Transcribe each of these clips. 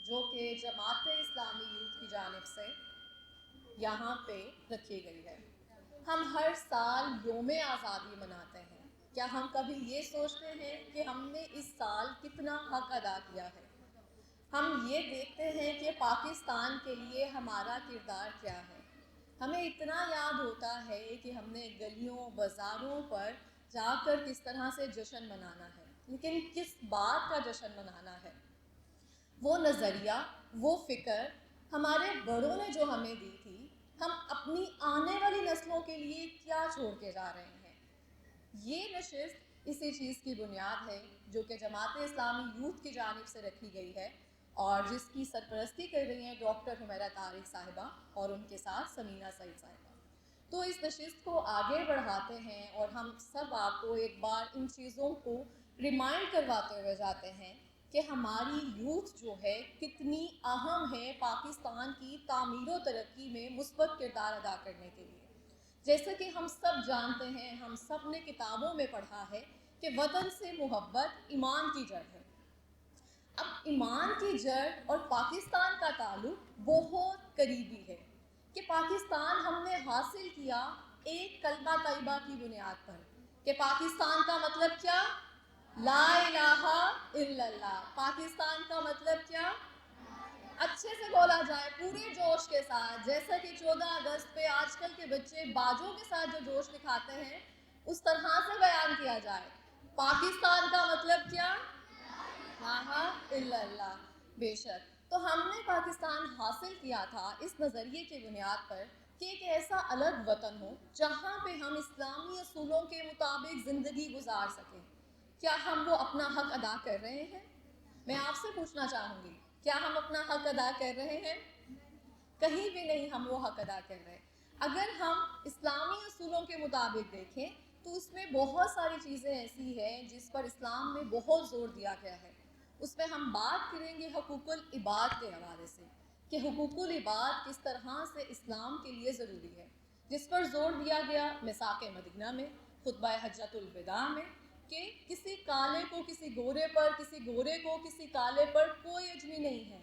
جو کہ جماعت اسلامی یوتھ کی جانب سے یہاں پہ رکھی گئی ہے۔ ہم ہر سال یوم آزادی مناتے ہیں۔ کیا ہم کبھی یہ سوچتے ہیں کہ ہم نے اس سال کتنا حق ادا کیا ہے؟ ہم یہ دیکھتے ہیں کہ پاکستان کے لیے ہمارا کردار کیا ہے۔ ہمیں اتنا یاد ہوتا ہے کہ ہم نے گلیوں بازاروں پر جا کر کس طرح سے جشن منانا ہے، لیکن کس بات کا جشن منانا ہے؟ وہ نظریہ، وہ فکر ہمارے بڑوں نے جو ہمیں دی تھی، ہم اپنی آنے والی نسلوں کے لیے کیا چھوڑ کے جا رہے ہیں؟ یہ نشست اسی چیز کی بنیاد ہے جو کہ جماعت اسلامی یوتھ کی جانب سے رکھی گئی ہے اور جس کی سرپرستی کر رہی ہیں ڈاکٹر حمیرہ طارق صاحبہ اور ان کے ساتھ سمینہ سعید صاحبہ۔ تو اس نشست کو آگے بڑھاتے ہیں اور ہم سب آپ کو ایک بار ان چیزوں کو ریمائنڈ کرواتے ہوئے جاتے ہیں کہ ہماری یوتھ جو ہے کتنی اہم ہے پاکستان کی تعمیر و ترقی میں مثبت کردار ادا کرنے کے لیے۔ جیسا کہ ہم سب جانتے ہیں، ہم سب نے کتابوں میں پڑھا ہے کہ وطن سے محبت ایمان کی جڑ ہے۔ اب ایمان کی جڑ اور پاکستان کا تعلق بہت قریبی ہے کہ پاکستان ہم نے حاصل کیا ایک کلمہ طیبہ کی بنیاد پر کہ پاکستان کا مطلب کیا؟ لا الہ الا اللہ۔ پاکستان کا مطلب کیا؟ اچھے سے بولا جائے پورے جوش کے ساتھ، جیسا کہ 14 اگست پہ آج کل کے بچے باجوں کے ساتھ جو جوش دکھاتے ہیں اس طرح سے بیان کیا جائے۔ پاکستان کا مطلب کیا؟ لا الہ الا اللہ۔ بے شک تو ہم نے پاکستان حاصل کیا تھا اس نظریے کی بنیاد پر کہ ایک ایسا الگ وطن ہو جہاں پہ ہم اسلامی اصولوں کے مطابق زندگی گزار سکیں۔ کیا ہم وہ اپنا حق ادا کر رہے ہیں؟ میں آپ سے پوچھنا چاہوں گی، کیا ہم اپنا حق ادا کر رہے ہیں؟ کہیں بھی نہیں ہم وہ حق ادا کر رہے۔ اگر ہم اسلامی اصولوں کے مطابق دیکھیں تو اس میں بہت ساری چیزیں ایسی ہیں جس پر اسلام میں بہت زور دیا گیا ہے۔ اس میں ہم بات کریں گے حقوق العباد کے حوالے سے کہ حقوق العباد کس طرح سے اسلام کے لیے ضروری ہے، جس پر زور دیا گیا میثاق مدینہ میں، خطبہ حجۃ الوداع میں، کہ کسی کالے کو کسی گورے پر، کسی گورے کو کسی کالے پر کوئی اجمی نہیں ہے،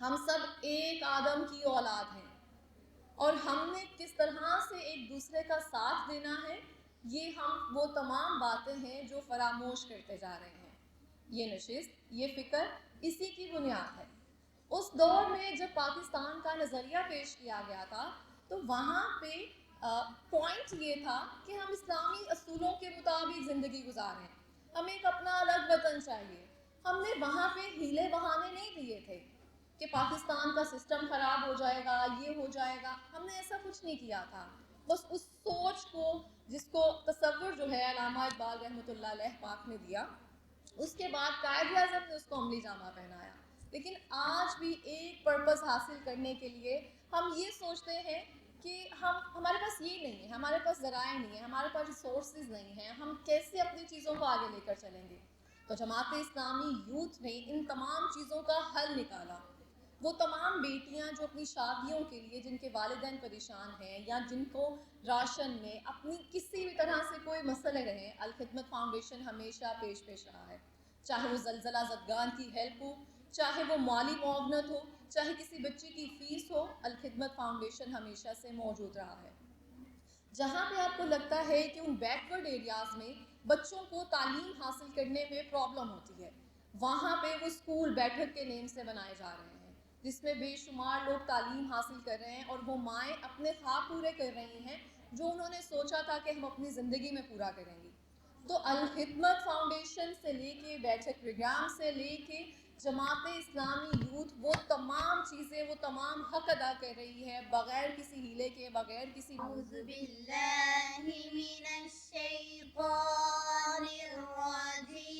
ہم سب ایک آدم کی اولاد ہیں اور ہم نے کس طرح سے ایک دوسرے کا ساتھ دینا ہے، یہ ہم وہ تمام باتیں ہیں جو فراموش کرتے جا رہے ہیں۔ یہ نشست، یہ فکر اسی کی بنیاد ہے۔ اس دور میں جب پاکستان کا نظریہ پیش کیا گیا تھا تو وہاں پہ پوائنٹ یہ تھا کہ ہم اسلامی اصولوں کے مطابق زندگی گزاریں، ہمیں ایک اپنا الگ وطن چاہیے۔ ہم نے وہاں پہ ہیلے بہانے نہیں دیے تھے کہ پاکستان کا سسٹم خراب ہو جائے گا، یہ ہو جائے گا، ہم نے ایسا کچھ نہیں کیا تھا۔ بس اس سوچ کو، جس کو تصور جو ہے علامہ اقبال رحمۃ اللہ علیہ پاک نے دیا، اس کے بعد قائد اعظم نے اس کو عملی جامہ پہنایا۔ لیکن آج بھی ایک پرپس حاصل کرنے کے لیے ہم یہ سوچتے ہیں کہ ہمارے پاس یہ نہیں ہے، ہمارے پاس ذرائع نہیں ہے، ہمارے پاس ریسورسز نہیں ہیں، ہم کیسے اپنی چیزوں کو آگے لے کر چلیں گے؟ تو جماعت اسلامی یوتھ نے ان تمام چیزوں کا حل نکالا۔ وہ تمام بیٹیاں جو اپنی شادیوں کے لیے جن کے والدین پریشان ہیں یا جن کو راشن میں اپنی کسی بھی طرح سے کوئی مسئلے رہیں، الخدمت فاؤنڈیشن ہمیشہ پیش رہا ہے، چاہے وہ زلزلہ زدگان کی ہیلپ ہو، چاہے وہ مالی معاونت ہو، چاہے کسی بچے کی فیس ہو، الخدمت فاؤنڈیشن ہمیشہ سے موجود رہا ہے۔ جہاں پہ آپ کو لگتا ہے کہ ان بیکورڈ ایریاز میں بچوں کو تعلیم حاصل کرنے میں پرابلم ہوتی ہے، وہاں پہ وہ اسکول بیٹھک کے نیم سے بنائے جا رہے ہیں جس میں بے شمار لوگ تعلیم حاصل کر رہے ہیں اور وہ مائیں اپنے خواب پورے کر رہی ہیں جو انہوں نے سوچا تھا کہ ہم اپنی زندگی میں پورا کریں گی۔ تو الخدمت فاؤنڈیشن سے لے کے بیٹھک پروگرام سے لے کے جماعت اسلامی یوتھ وہ تمام چیزیں، وہ تمام حق ادا کر رہی ہے بغیر کسی ہیلے کے، بغیر کسی اعوذ باللہ من الشیطان الرجیم،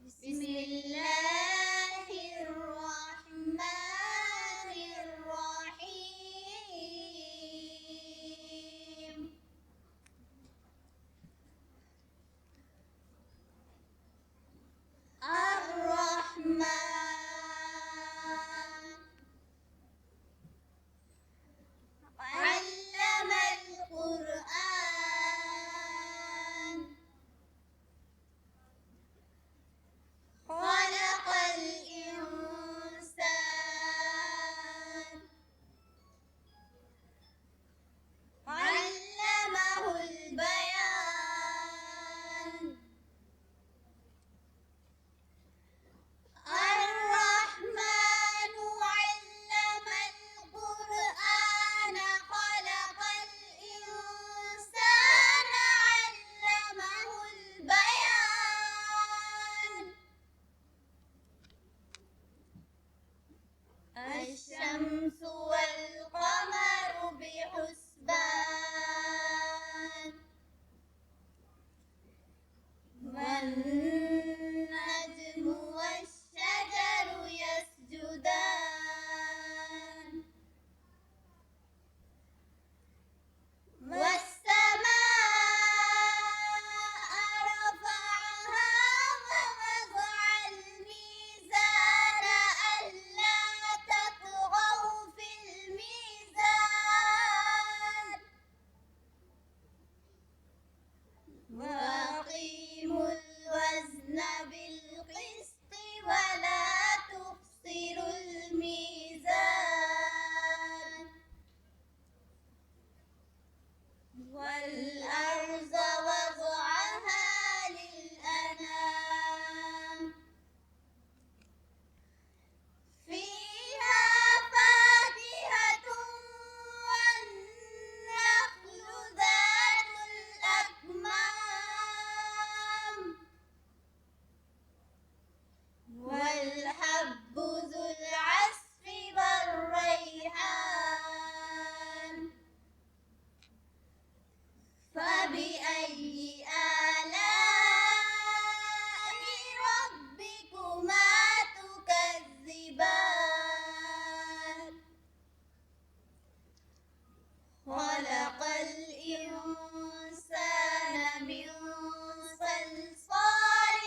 بسم اللہ الرحمن الرحیم۔ الرحمن علم القرآن والشمس والقمر بحسبان والنجم والشجر يسجدان والسماء رفعها ووضع الميزان ألا تطغوا في الميزان وأقيموا الوزن بالقسط ولا تخسروا الميزان والأرض وضعها للأنام فيها فاكهة والنخل ذات الأكمام والحب ذو العصف والريحان فبأي آلاء ربكما تكذبان خلق الإنسان من صلصال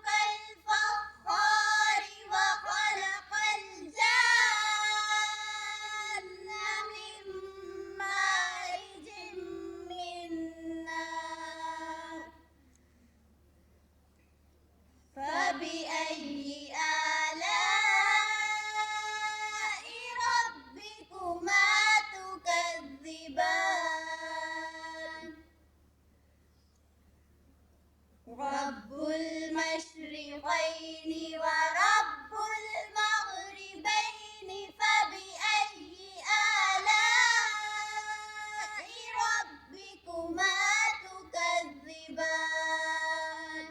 كالفخار وخلق الجان من مارج من نار فبأي آلاء ربكما تكذبان رب المشرقين ورب المغربين فبأي آلاء ربكما تكذبان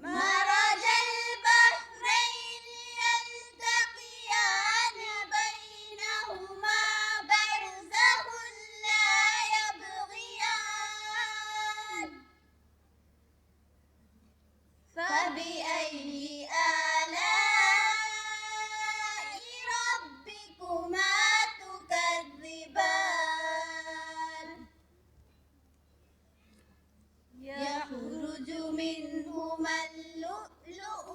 مرج البحرين يلتقيان بينهما برزخ لا يبغيان فبأي آلاء ربكما تكذبان يخرج منهما اللؤلؤ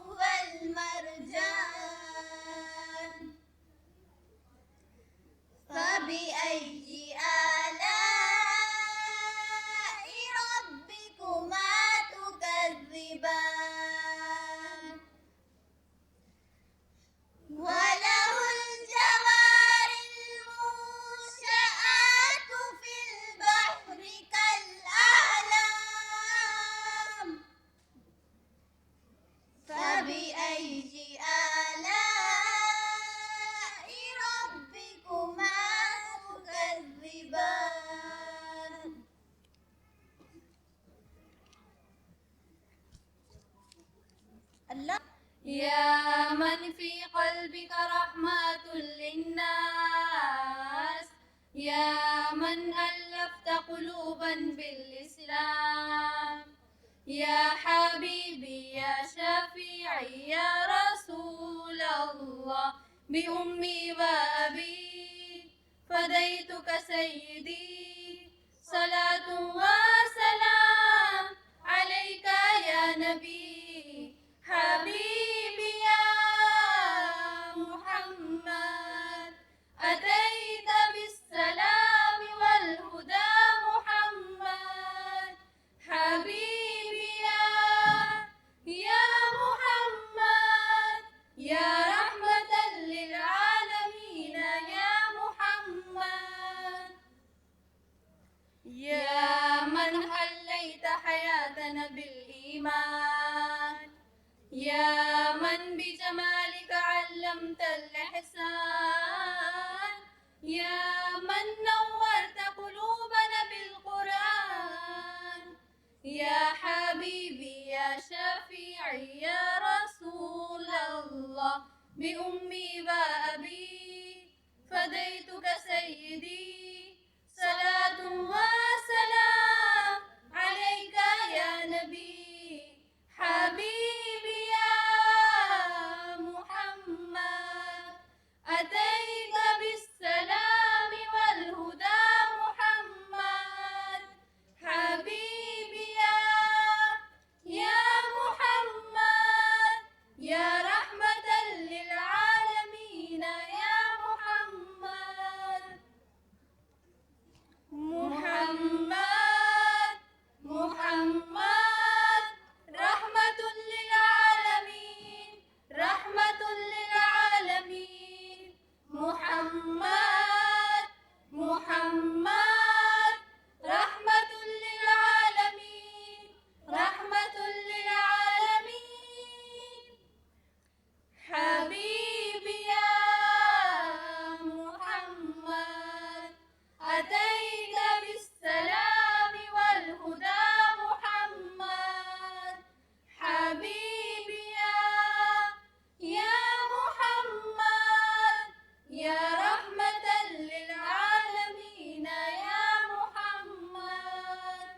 والمرجان فبأي آلاء ربكما تكذبان وله الجوار المنشآت في البحر كالأعلام فبأي آلاء ربكما تكذبان الله يا من في قلبك رحمة للناس يا من ألفت قلوبا بالإسلام يا حبيبي يا شفيعي يا رسول الله بأمي وأبي فديتك سيدي صلاة وسلام عليك يا نبي حبيبي يا محمد أتيت بالسلام والهدى محمد حبيبي يا محمد يا رحمة للعالمين يا محمد يا من حليت حياتنا بالإيمان يا من بجمالك علمت الإحسان يا من نورت قلوبنا بالقرآن يا حبيبي يا شفيعي يا رسول بأمي وأبي فديتك سيدي صلاة وسلام عليك يا نبي حبيبي يا محمد أتيت بالسلام والهدى محمد حبيبي يا محمد يا رحمة للعالمين يا محمد محمد محمد رحمة للعالمين رحمة للعالمين محمد محمد رحمة للعالمين رحمة للعالمين حبيبي يا محمد أتيت بالسلام والهدى محمد حبيبي يا محمد يا رحمة للعالمين يا محمد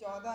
14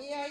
AI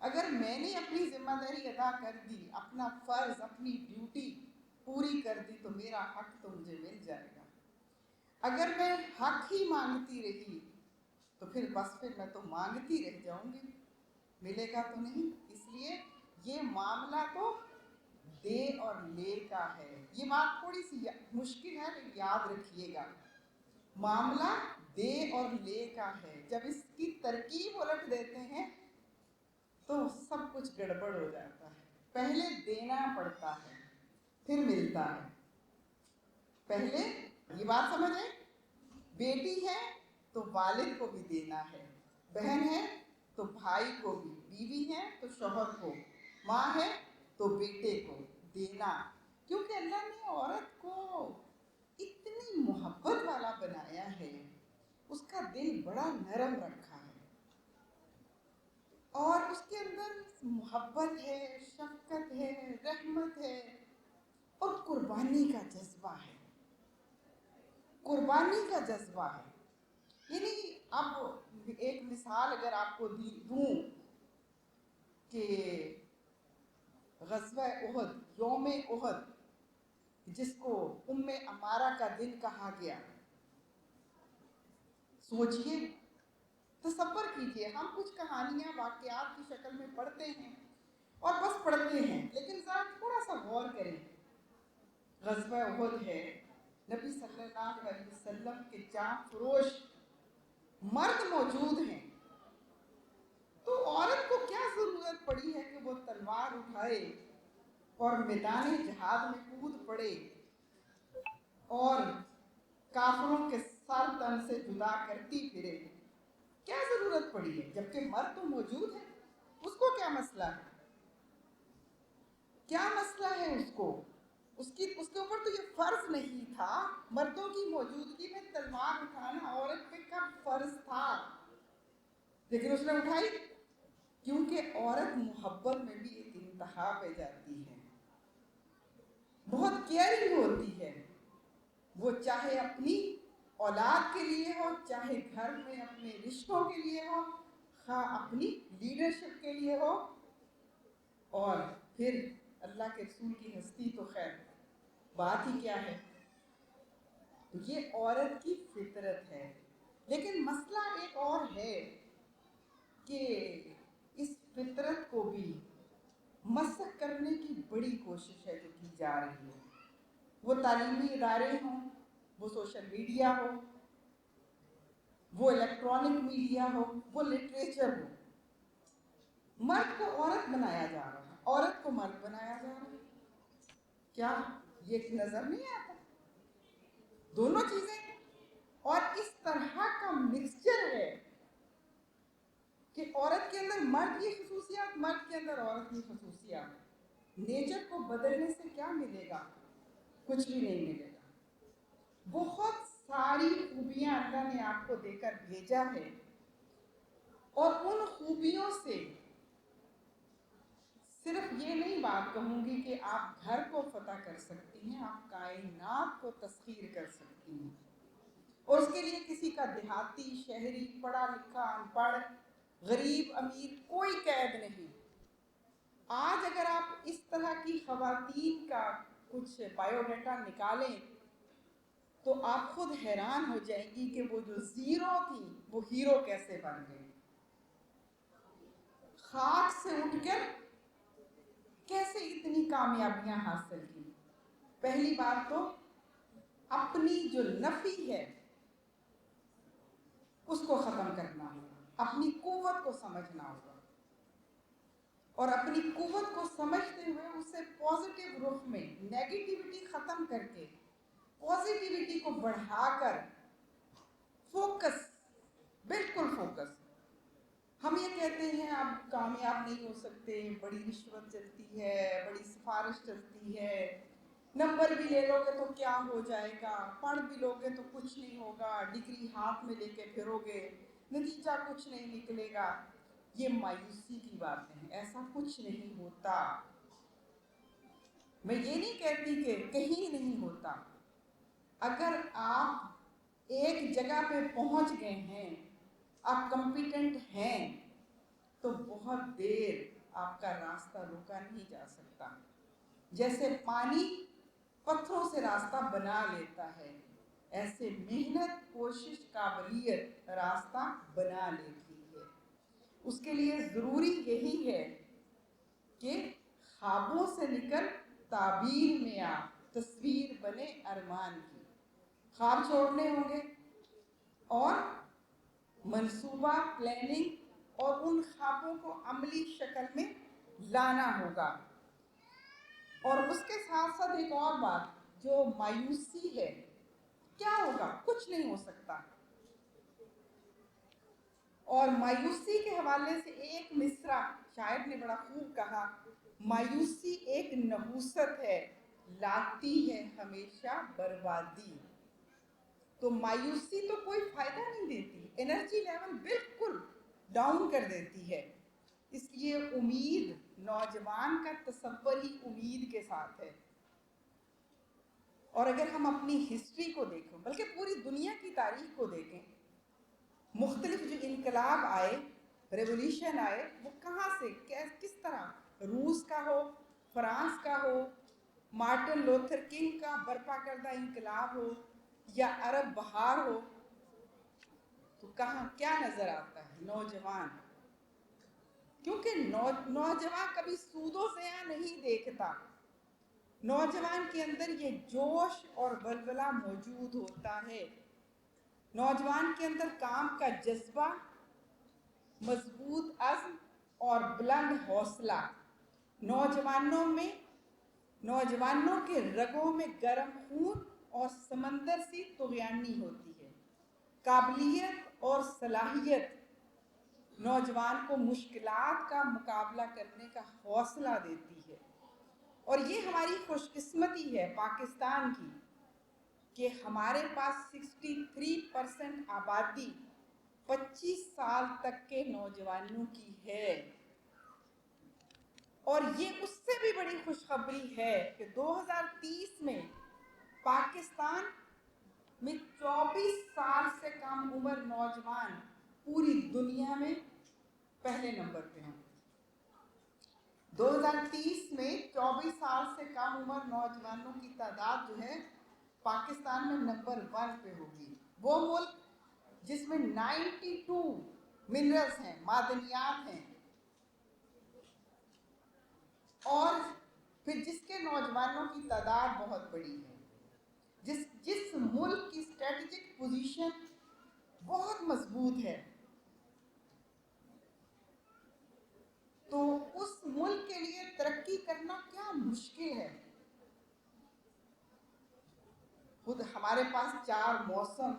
اگر میں نے اپنی ذمہ داری ادا کر دی، اپنا فرض، اپنی ڈیوٹی پوری کر دی، تو میرا حق تو مجھے مل جائے گا۔ اگر میں حق ہی مانگتی رہی تو پھر بس میں تو مانگتی رہ جاؤں گی، ملے گا تو نہیں۔ اس لیے یہ معاملہ تو دے اور لے کا ہے۔ یہ بات تھوڑی سی مشکل ہے لیکن یاد رکھیے گا، معاملہ دے اور لے کا ہے۔ جب اس کی ترکیب الٹ دیتے ہیں تو سب کچھ گڑبڑ ہو جاتا ہے۔ پہلے دینا پڑتا ہے پھر ملتا ہے۔ پہلے یہ بات سمجھیں، بیٹی ہے تو والد کو بھی دینا ہے، بہن ہے تو بھائی کو بھی، بیوی ہے تو شوہر کو، ماں ہے تو بیٹے کو دینا۔ کیونکہ اللہ نے عورت کو اتنی محبت والا بنایا ہے، اس کا دل بڑا نرم رکھا ہے، اور اس کے اندر محبت ہے، شفقت ہے، رحمت ہے، اور قربانی کا جذبہ ہے۔ قربانی کا جذبہ ہے۔ یعنی اب ایک مثال اگر آپ کو دوں کہ غزوہ احد، یوم احد، جس کو ام امارہ کا دن کہا گیا، سوچئے، تصور کیجئے، ہم کچھ کہانیاں واقعات کی شکل میں پڑھتے ہیں اور بس پڑھتے ہیں، لیکن ذرا تھوڑا سا غور کریں۔ غزوہ احد ہے، نبی صلی اللہ علیہ وسلم کے جاں فروش مرد موجود ہیں، تو عورت کو کیا ضرورت پڑی ہے کہ وہ تلوار اٹھائے اور میدان جہاد میں کود پڑے اور کافروں کے سر تن سے جدا کرتی پھرے؟ کیا ضرورت پڑی ہے؟ جبکہ مرد تو موجود ہے، اس کو کیا مسئلہ ہے؟ کیا مسئلہ ہے اس کو؟ اس کے اوپر تو یہ فرض نہیں تھا۔ مردوں کی موجودگی میں تلوار اٹھانا عورت پہ کب فرض تھا؟ لیکن اس نے اٹھائی، کیونکہ عورت محبت میں بھی ایک انتہا پہ جاتی ہے، بہت کیئرنگ ہوتی ہے۔ وہ چاہے اپنی اولاد کے لیے ہو، چاہے گھر میں اپنے رشتوں کے لیے ہو، خواہ اپنی لیڈرشپ کے لیے ہو، اور پھر اللہ کے رسول کی ہستی تو خیر بات ہی کیا ہے۔ تو یہ عورت کی فطرت ہے۔ لیکن مسئلہ ایک اور ہے کہ اس فطرت کو بھی مسخ کرنے کی بڑی کوشش ہے جو کی جا رہی ہے۔ وہ تعلیمی ادارے ہوں، وہ سوشل میڈیا ہو، وہ الیکٹرانک میڈیا ہو، وہ لٹریچر ہو، مرد کو عورت بنایا جا رہا ہے، عورت کو مرد بنایا جا رہا ہے۔ کیا یہ نظر نہیں آتا؟ دونوں چیزیں، اور اس طرح کا مکسچر ہے کہ عورت کے اندر مرد کی خصوصیات، مرد کے اندر عورت کی خصوصیات۔ نیچر کو بدلنے سے کیا ملے گا؟ کچھ بھی نہیں ملے گا۔ بہت ساری خوبیاں اللہ نے آپ کو دے کر بھیجا ہے، اور ان خوبیوں سے صرف یہ نہیں بات کہوں گی کہ آپ گھر کو فتح کر سکتی ہیں، آپ کائنات کو تسخیر کر سکتی ہیں، اور اس کے لیے کسی کا دیہاتی، شہری، پڑھا لکھا، ان پڑھ، غریب، امیر، کوئی قید نہیں۔ آج اگر آپ اس طرح کی خواتین کا کچھ بایو ڈیٹا نکالیں تو آپ خود حیران ہو جائیں گی کہ وہ جو زیرو تھی وہ ہیرو کیسے بن گئی، خاک سے اٹھ کر کیسے اتنی کامیابیاں حاصل کی۔ پہلی بات تو اپنی جو نفی ہے اس کو ختم کرنا ہوگا، اپنی قوت کو سمجھنا ہوگا، اور اپنی قوت کو سمجھتے ہوئے اسے پازیٹیو رخ میں، نیگیٹیوٹی ختم کر کے پازیٹیوٹی کو بڑھا کر فوکس، بالکل فوکس۔ ہم یہ کہتے ہیں آپ کامیاب نہیں ہو سکتے، بڑی رشوت چلتی ہے، بڑی سفارش چلتی ہے، نمبر بھی لے لو گے تو کیا ہو جائے گا، پڑھ بھی لو گے تو کچھ نہیں ہوگا، ڈگری ہاتھ میں لے کے پھرو گے، نتیجہ کچھ نہیں نکلے گا۔ یہ مایوسی کی باتیں ہیں، ایسا کچھ نہیں ہوتا۔ میں یہ نہیں کہتی کہ کہیں نہیں ہوتا۔ اگر آپ ایک جگہ پہ پہنچ گئے ہیں، آپ کمپیٹنٹ ہیں، تو بہت دیر آپ کا راستہ روکا نہیں جا سکتا. جیسے پانی پتھروں سے راستہ بنا لیتا ہے، ایسے محنت، کوشش، قابلیت راستہ بنا لیتی ہے. اس کے لیے ضروری یہی ہے کہ خوابوں سے نکل تعبیر میں آ، تصویر بنے ارمان کی. خواب چھوڑنے ہوں گے اور منصوبہ، پلاننگ اور ان خوابوں کو عملی شکل میں لانا ہوگا. اور اس کے ساتھ ساتھ ایک اور بات، جو مایوسی ہے، کیا ہوگا؟ کچھ نہیں ہو سکتا. اور مایوسی کے حوالے سے ایک مصرع شاعر نے بڑا خوب کہا، مایوسی ایک نحوست ہے، لاتی ہے ہمیشہ بربادی. تو مایوسی تو کوئی فائدہ نہیں دیتی، انرجی لیول بالکل ڈاؤن کر دیتی ہے. اس لیے امید، نوجوان کا تصور ہی امید کے ساتھ ہے. اور اگر ہم اپنی ہسٹری کو دیکھیں، بلکہ پوری دنیا کی تاریخ کو دیکھیں، مختلف جو انقلاب آئے، ریولیوشن آئے، وہ کہاں سے، کس طرح، روس کا ہو، فرانس کا ہو، مارٹن لوتھر کنگ کا برپا کردہ انقلاب ہو، یا عرب بہار ہو، تو کہاں کیا نظر آتا ہے؟ نوجوان. کیونکہ نوجوان کبھی سود و سیاح نہیں دیکھتا. نوجوان کے اندر یہ جوش اور ولولہ موجود ہوتا ہے. نوجوان کے اندر کام کا جذبہ، مضبوط عزم اور بلند حوصلہ. نوجوانوں کے رگوں میں گرم خون اور سمندر سی طغیانی ہوتی ہے. قابلیت اور صلاحیت نوجوان کو مشکلات کا مقابلہ کرنے کا حوصلہ دیتی ہے. اور یہ ہماری خوش قسمتی ہے پاکستان کی کہ ہمارے پاس 63% آبادی 25 سال تک کے نوجوانوں کی ہے. اور یہ اس سے بھی بڑی خوشخبری ہے کہ 2030 میں پاکستان میں 24 سال سے کم عمر نوجوان پوری دنیا میں پہلے نمبر پہ ہیں. 2030 میں 24 سال سے کم عمر نوجوانوں کی تعداد جو ہے پاکستان میں نمبر 1 پہ ہوگی. وہ ملک جس میں 92 منرلز ہیں، معدنیات ہیں، اور پھر جس کے نوجوانوں کی تعداد بہت بڑی ہے، جس ملک کی اسٹریٹجک پوزیشن بہت مضبوط ہے. تو اس ملک کے لیے ترقی کرنا کیا مشکل ہے. خود ہمارے پاس 4 موسم،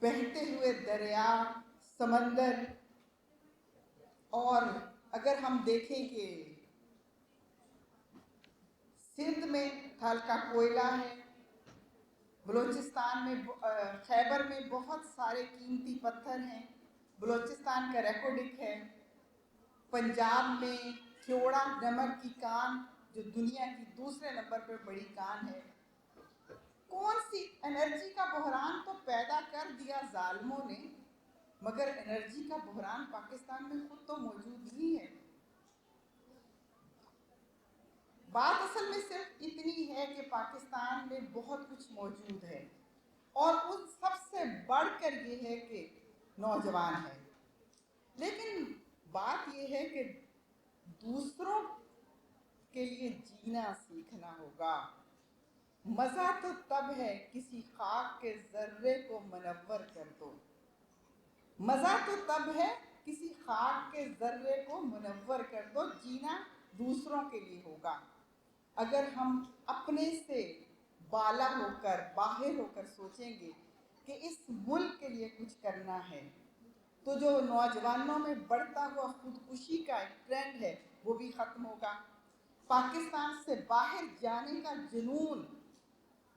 بہتے ہوئے دریا، سمندر، اور اگر ہم دیکھیں کہ سندھ میں ہلکا کوئلہ ہے، بلوچستان میں، خیبر میں بہت سارے قیمتی پتھر ہیں، بلوچستان کا ریکوڈک ہے، پنجاب میں کھیوڑا نمک کی کان جو دنیا کی دوسرے نمبر پر بڑی کان ہے. کون سی انرجی کا بحران تو پیدا کر دیا ظالموں نے، مگر انرجی کا بحران پاکستان میں خود تو موجود نہیں ہے. بات اصل میں صرف اتنی ہے کہ پاکستان میں بہت کچھ موجود ہے، اور ان سب سے بڑھ کر یہ ہے کہ نوجوان ہے. لیکن بات یہ ہے کہ دوسروں کے لیے جینا سیکھنا ہوگا. مزہ تو تب ہے کسی خاک کے ذرے کو منور کر دو. مزہ تو تب ہے کسی خاک کے ذرے کو منور کر دو. جینا دوسروں کے لیے ہوگا. اگر ہم اپنے سے بالا ہو کر، باہر ہو کر سوچیں گے کہ اس ملک کے لیے کچھ کرنا ہے، تو جو نوجوانوں میں بڑھتا ہوا خودکشی کا ایک ٹرینڈ ہے وہ بھی ختم ہوگا. پاکستان سے باہر جانے کا جنون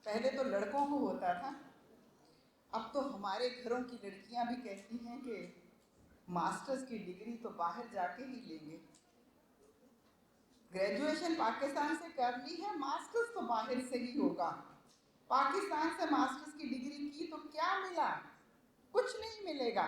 پہلے تو لڑکوں کو ہوتا تھا، اب تو ہمارے گھروں کی لڑکیاں بھی کہتی ہیں کہ ماسٹرز کی ڈگری تو باہر جا کے ہی لیں گے. گریجویشن پاکستان سے کر لی ہے، ماسٹرز تو باہر سے ہی ہوگا. پاکستان سے ماسٹرز کی ڈگری کی تو کیا ملا؟ کچھ نہیں ملے گا.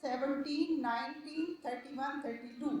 17, 19, 31, 32,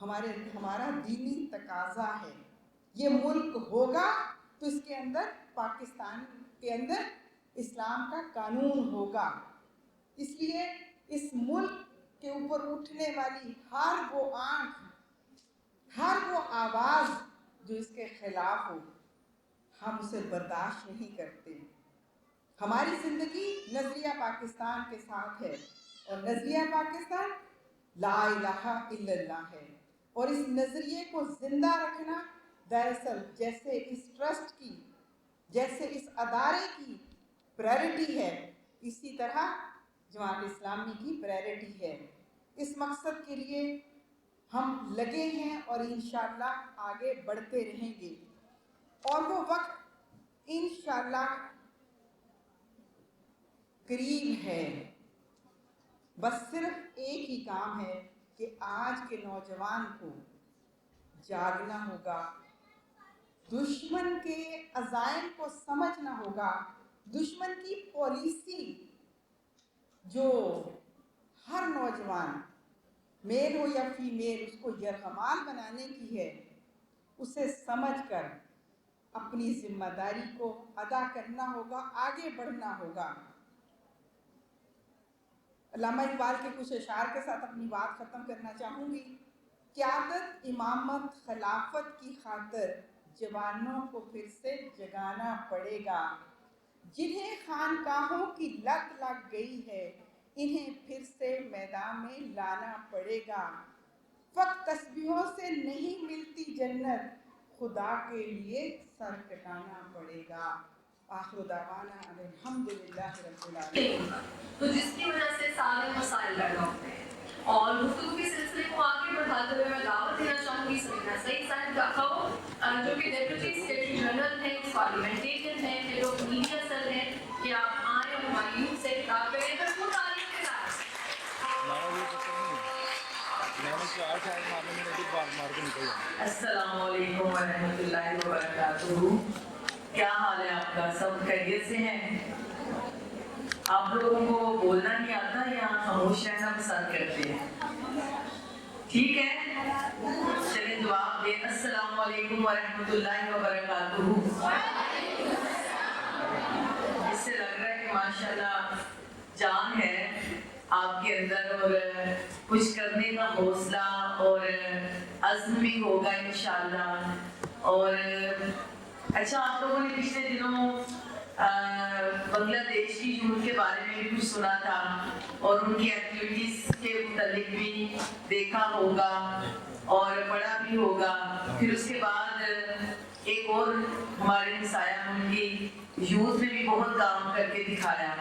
ہمارا دینی تقاضا ہے. یہ ملک ہوگا تو اس کے اندر پاکستان کے اندر اسلام کا قانون ہوگا. اس لیے اس ملک کے اوپر اٹھنے والی ہر وہ آنکھ، ہر وہ آواز جو اس کے خلاف ہو، ہم اسے برداشت نہیں کرتے. ہماری زندگی نظریہ پاکستان کے ساتھ ہے، اور نظریہ پاکستان لا الہ الا اللہ ہے. اور اس نظریے کو زندہ رکھنا دراصل جیسے اس ٹرسٹ کی، جیسے اس ادارے کی پرائرٹی ہے، اسی طرح جماعت اسلامی کی پرائرٹی ہے. اس مقصد کے لیے ہم لگے ہیں اور انشاءاللہ آگے بڑھتے رہیں گے. اور وہ وقت انشاءاللہ قریب ہے. بس صرف ایک ہی کام ہے کہ آج کے نوجوان کو جاگنا ہوگا، دشمن کے عزائم کو سمجھنا ہوگا. دشمن کی پالیسی جو ہر نوجوان میل ہو یا فیمیل اس کو یرغمال بنانے کی ہے، اسے سمجھ کر اپنی ذمہ داری کو ادا کرنا ہوگا، آگے بڑھنا ہوگا. علامہ اقبال کے کچھ اشعار کے ساتھ اپنی بات ختم کرنا چاہوں گی. قیادت، امامت، خلافت کی خاطر جوانوں کو پھر سے جگانا پڑے گا. جنہیں خانقاہوں کی لت لگ گئی ہے، انہیں پھر سے میدان میں لانا پڑے گا. فقط تسبیحوں سے نہیں ملتی جنت، خدا کے لیے سر کٹانا پڑے گا. آخر دعوانا الحمدللہ رب العالمین. تو جس کی وجہ سے سارے مسائل پیدا ہوتے ہیں. اور گفتگو کے سلسلے کو آگے بڑھاتے ہوئے میں دعوت دینا چاہوں گی سمینا سعید صاحب کا، جو کہ ڈیپٹی سیکریٹری جنرل ہیں، پارلیمنٹیرین ہیں، ہیڈ آف میڈیا سیل ہیں، کہ آپ آئیں اور ہماری یوتھ سے خطاب کریں بھرپور تعریف کے ساتھ. السلام علیکم ورحمۃ اللہ وبرکاتہ. کیا حال ہے آپ کا؟ سب خیریت سے ہیں؟ آپ لوگوں کو بولنا نہیں آتا یا خاموش رہنا پسند کرتے ہیں؟ ٹھیک ہے، چلیں جواب دیں. السلام علیکم ورحمۃ اللہ وبرکاتہ. اس سے لگ رہا ہے کہ ماشاءاللہ جان ہے آپ کے اندر، اور کچھ کرنے کا حوصلہ اور عزم بھی ہوگا انشاءاللہ. اور اچھا، آپ لوگوں نے پچھلے دنوں بنگلہ دیش کی یوتھ کے بارے میں بھی کچھ سنا تھا، اور ان کی ایکٹیویٹیز کے متعلق بھی دیکھا ہوگا اور پڑھا بھی ہوگا. پھر اس کے بعد ایک اور ہمارے ہمسایہ ان کی یوتھ نے بھی بہت کام کر کے دکھایا.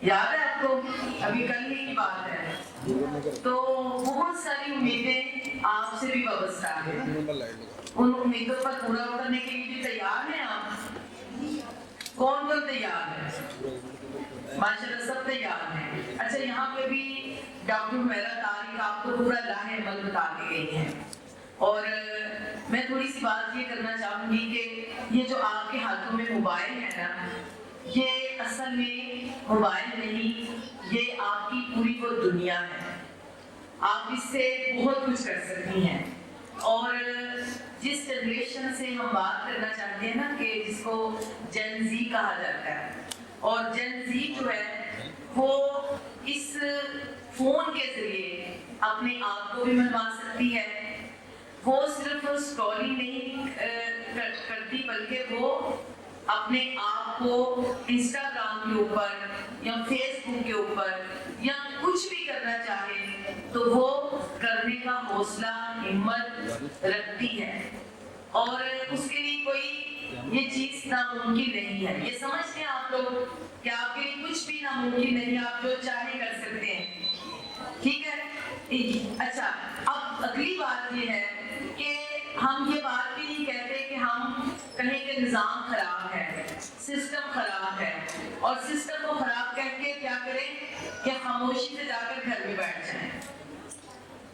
یاد ہے آپ کو؟ ابھی کل ہی کی بات ہے. تو بہت ساری امیدیں آپ سے بھی وابستہ ہیں. ان امیدوں پر پورا کرنے کے لیے بھی تیار ہیں آپ؟ کون کون تیار ہے؟ ماشاءاللہ سب تیار ہیں. اچھا، یہاں پہ بھی ڈاکٹر میرا طارق آپ کو پورا لاہ عمل بتا کے گئی ہیں. اور میں تھوڑی سی بات یہ کرنا چاہوں گی کہ یہ جو آپ کے ہاتھوں میں موبائل ہے نا، یہ اصل میں موبائل نہیں، یہ آپ کی پوری وہ دنیا ہے. آپ اس سے بہت کچھ کر سکتی ہیں. اور جس جنریشن سے ہم بات کرنا چاہتے ہیں نا، کہ جس کو جن زی کہا جاتا ہے، اور جن زی جو ہے وہ اس فون کے ذریعے اپنے آپ کو بھی منوا سکتی ہے. وہ صرف اسکرولنگ نہیں کرتی، بلکہ وہ اپنے آپ کو انسٹاگرام کے اوپر یا فیس بک کے اوپر یا کچھ بھی کرنا چاہے تو وہ کرنے کا حوصلہ، ہمت رکھتی ہے. اور اس کے لیے کوئی یہ چیز ناممکن نہیں ہے. یہ سمجھتے ہیں آپ لوگ کہ آپ کے لیے کچھ بھی ناممکن نہیں، آپ جو چاہیں کر سکتے ہیں. ٹھیک ہے. اچھا، اب اگلی بات یہ ہے کہ ہم یہ بات بھی نہیں کہتے کہ ہم کہیں کہ نظام خراب ہے، سسٹم خراب ہے، اور سسٹم کو خراب کر کے کیا کریں کہ خاموشی سے جا کر گھر میں بیٹھ جائیں.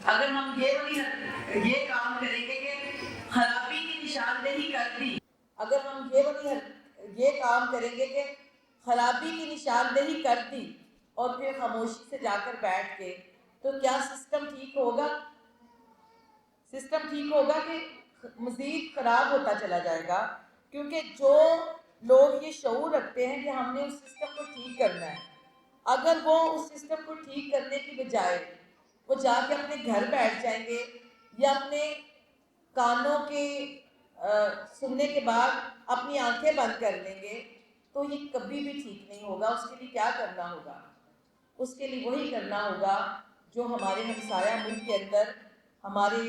اگر ہم یہ کام کریں گے کہ خرابی کی نشاندہی کر دی، اگر ہم یہ کام کریں گے کہ خرابی کی نشاندہی کر دی اور پھر خاموشی سے جا کر بیٹھ کے تو کیا سسٹم ٹھیک ہوگا؟ سسٹم ٹھیک ہوگا کہ مزید خراب ہوتا چلا جائے گا؟ کیونکہ جو لوگ یہ شعور رکھتے ہیں کہ ہم نے اس سسٹم کو ٹھیک کرنا ہے، اگر وہ اس سسٹم کو ٹھیک کرنے کی بجائے وہ جا کے اپنے گھر بیٹھ جائیں گے یا اپنے کانوں کے سننے کے بعد اپنی آنکھیں بند کر لیں گے، تو یہ کبھی بھی ٹھیک نہیں ہوگا۔ اس کے لیے کیا کرنا ہوگا؟ اس کے لیے وہی کرنا ہوگا جو ہمارے ہمسایہ ملک کے اندر ہمارے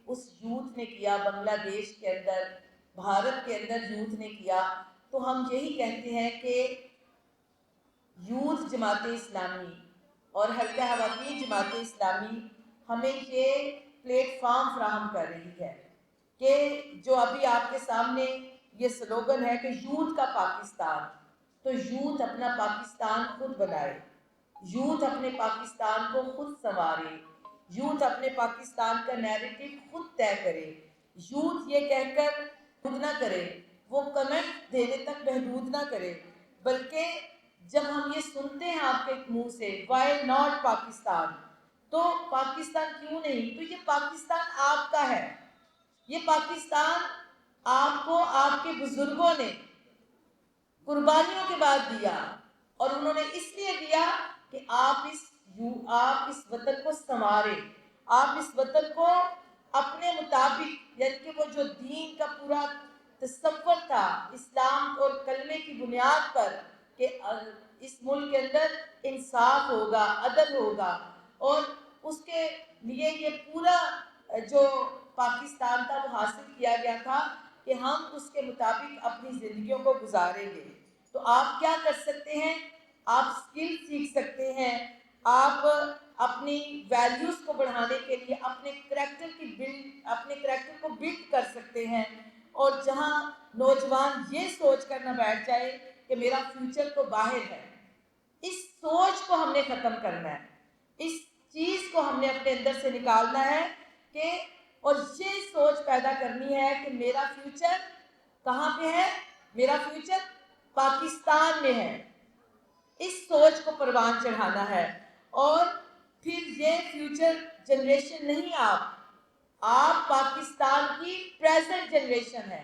اس یوتھ نے کیا، بنگلہ دیش کے اندر، بھارت کے اندر یوتھ نے کیا۔ تو ہم یہی کہتے ہیں کہ یوتھ جماعت اسلامی اور حلقہ خواتین جماعت اسلامی ہمیں یہ پلیٹ فارم فراہم کر رہی ہے کہ جو ابھی آپ کے سامنے یہ سلوگن ہے کہ یوتھ کا پاکستان، تو یوتھ اپنا پاکستان خود بنائے، یوتھ اپنے پاکستان کو خود سنوارے، یوتھ اپنے پاکستان کا نیریٹو خود طے کرے، یوتھ یہ کہہ کر خود نہ کرے، وہ کمنٹ دینے تک محدود نہ کرے، بلکہ جب ہم یہ سنتے ہیں آپ کے منہ سے وائی ناٹ پاکستان، تو پاکستان کیوں نہیں؟ تو یہ پاکستان آپ کا ہے، یہ پاکستان آپ کو آپ کے بزرگوں نے قربانیوں کے بعد دیا، اور انہوں نے اس لیے دیا کہ آپ اس وطن کو سنواریں، آپ اس وطن کو اپنے مطابق، یعنی کہ وہ جو دین کا پورا تصور تھا اسلام اور کلمے کی بنیاد پر کہ اس ملک کے اندر انصاف ہوگا، عدل ہوگا، اور اس کے لیے یہ پورا جو پاکستان تھا وہ حاصل کیا گیا تھا کہ ہم اس کے مطابق اپنی زندگیوں کو گزاریں گے۔ تو آپ کیا کر سکتے ہیں؟ آپ اسکل سیکھ سکتے ہیں، آپ اپنی ویلیوز کو بڑھانے کے لیے اپنے کریکٹر کو بلڈ کر سکتے ہیں، اور جہاں نوجوان یہ سوچ کر نہ بیٹھ جائے کہ میرا فیوچر تو باہر ہے، اس سوچ کو ہم نے ختم کرنا ہے، اس چیز کو ہم نے اپنے اندر سے نکالنا ہے کہ اور یہ سوچ پیدا کرنی ہے کہ میرا فیوچر کہاں پہ ہے؟ میرا فیوچر پاکستان میں ہے۔ اس سوچ کو پروان چڑھانا ہے، اور پھر یہ فیوچر جنریشن نہیں، آپ پاکستان کی پریزنٹ جنریشن ہے،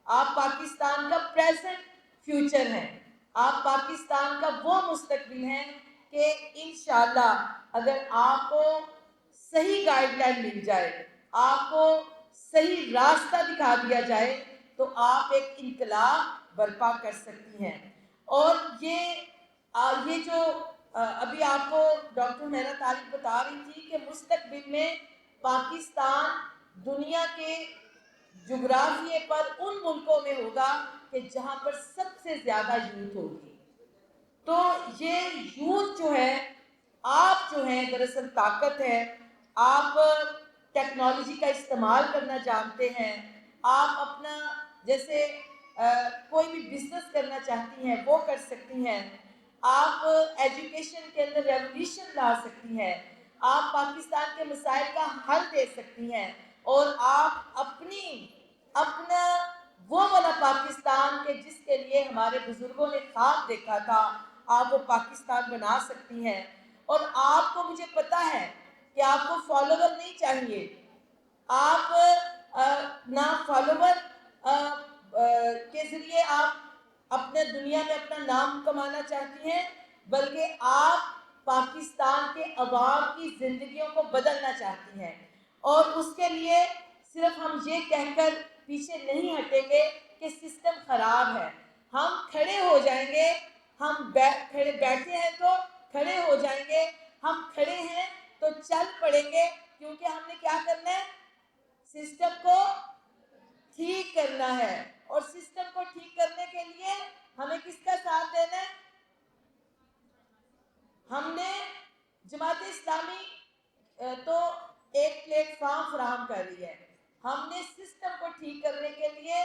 آپ پاکستان کا پریزنٹ فیوچر ہیں، آپ پاکستان کا وہ مستقبل ہیں کہ انشاءاللہ اگر آپ کو صحیح گائیڈ لائن مل جائے، آپ کو صحیح راستہ دکھا دیا جائے، تو آپ ایک انقلاب برپا کر سکتی ہیں۔ اور یہ جو ابھی آپ کو ڈاکٹر میرا طالب بتا رہی تھی کہ مستقبل میں پاکستان دنیا کے جغرافیے پر ان ملکوں میں ہوگا کہ جہاں پر سب سے زیادہ یوتھ ہوگی۔ تو یہ یوتھ جو ہے، آپ جو ہیں دراصل طاقت ہے، آپ ٹیکنالوجی کا استعمال کرنا جانتے ہیں، آپ اپنا جیسے کوئی بھی بزنس کرنا چاہتی ہیں وہ کر سکتی ہیں، آپ ایجوکیشن کے اندر ریولیوشن لا سکتی ہیں، آپ پاکستان کے مسائل کا حل دے سکتی ہیں، اور آپ اپنا وہ والا پاکستان کے جس کے لیے ہمارے بزرگوں نے خواب دیکھا تھا، آپ وہ پاکستان بنا سکتی ہیں۔ اور آپ کو، مجھے پتا ہے کہ آپ کو فالوور نہیں چاہیے، آپ نہ فالوور کے ذریعے آپ اپنے دنیا میں اپنا نام کمانا چاہتی ہیں، بلکہ آپ پاکستان کے عوام کی زندگیوں کو بدلنا چاہتی ہیں، اور اس کے لیے صرف ہم یہ کہہ کر پیچھے نہیں ہٹیں گے کہ سسٹم خراب ہے، ہم کھڑے ہو جائیں گے، ہم بیٹھے ہیں تو کھڑے ہو جائیں گے، ہم کھڑے ہیں تو چل پڑیں گے، کیونکہ ہم نے کیا کرنا ہے؟ سسٹم کو ٹھیک کرنا ہے، اور سسٹم کو ٹھیک کرنے کے لیے ہمیں کس کا ساتھ دینا ہے؟ ہم نے جماعت اسلامی تو ایک پلیٹ فارم فراہم کر رہی ہے، ہم نے سسٹم کو ٹھیک کرنے کے لیے